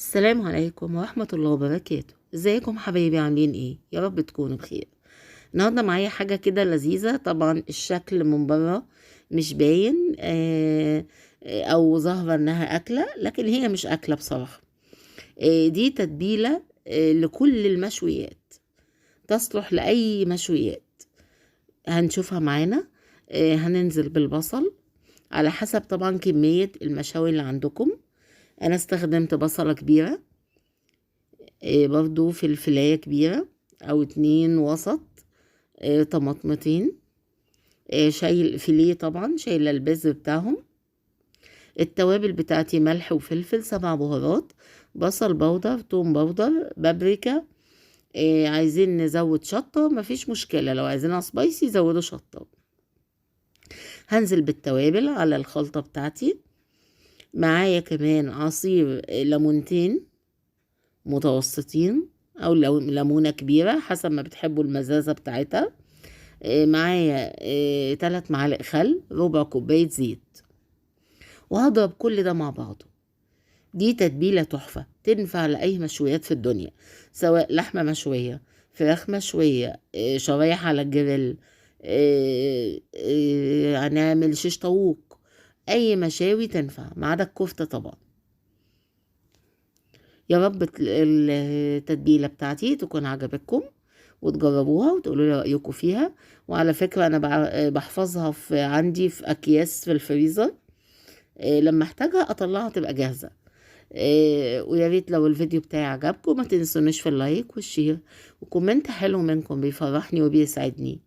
السلام عليكم ورحمة الله وبركاته. ازيكم حبايبي، عاملين ايه؟ يا رب تكونوا بخير. النهاردة معايا حاجة كده لذيذة. طبعا الشكل من بره مش باين او ظاهرة انها اكلة، لكن هي مش اكلة بصراحة. دي تتبيلة لكل المشويات، تصلح لأي مشويات. هنشوفها معانا. هننزل بالبصل على حسب طبعا كمية المشاوي اللي عندكم. انا استخدمت بصلة كبيرة، برضو فلفلاية كبيرة او 2 وسط، طماطمتين، شايل فيليه طبعا، شايلة البذر بتاعهم. التوابل بتاعتي ملح وفلفل، 7 بهارات، بصل بودر، توم بودر، بابريكا. عايزين نزود شطة مفيش مشكلة، لو عايزينها سبايسي زودوا شطة. هنزل بالتوابل على الخلطة بتاعتي. معايا كمان عصير ليمونتين متوسطين، او ليمونة كبيرة حسب ما بتحبوا المزازة بتاعتها. معايا 3 معالق خل، ربع كوباية زيت، وهضرب كل ده مع بعضه. دي تتبيلة تحفة تنفع لأي مشويات في الدنيا، سواء لحمة مشوية، فراخ مشوية، شرايح على الجريل، هنعمل شيش طاووق. أي مشاوي تنفع ما عدا الكفتة طبعا. يا رب التتبيلة بتاعتي تكون عجبتكم وتجربوها وتقولوا لي رأيكم فيها. وعلى فكرة أنا بحفظها عندي في أكياس في الفريزر، لما احتاجها أطلعها تبقى جاهزة. ويا ريت لو الفيديو بتاعي عجبكم ما تنسونيش في اللايك والشير وكومنت حلو منكم، بيفرحني وبيسعدني.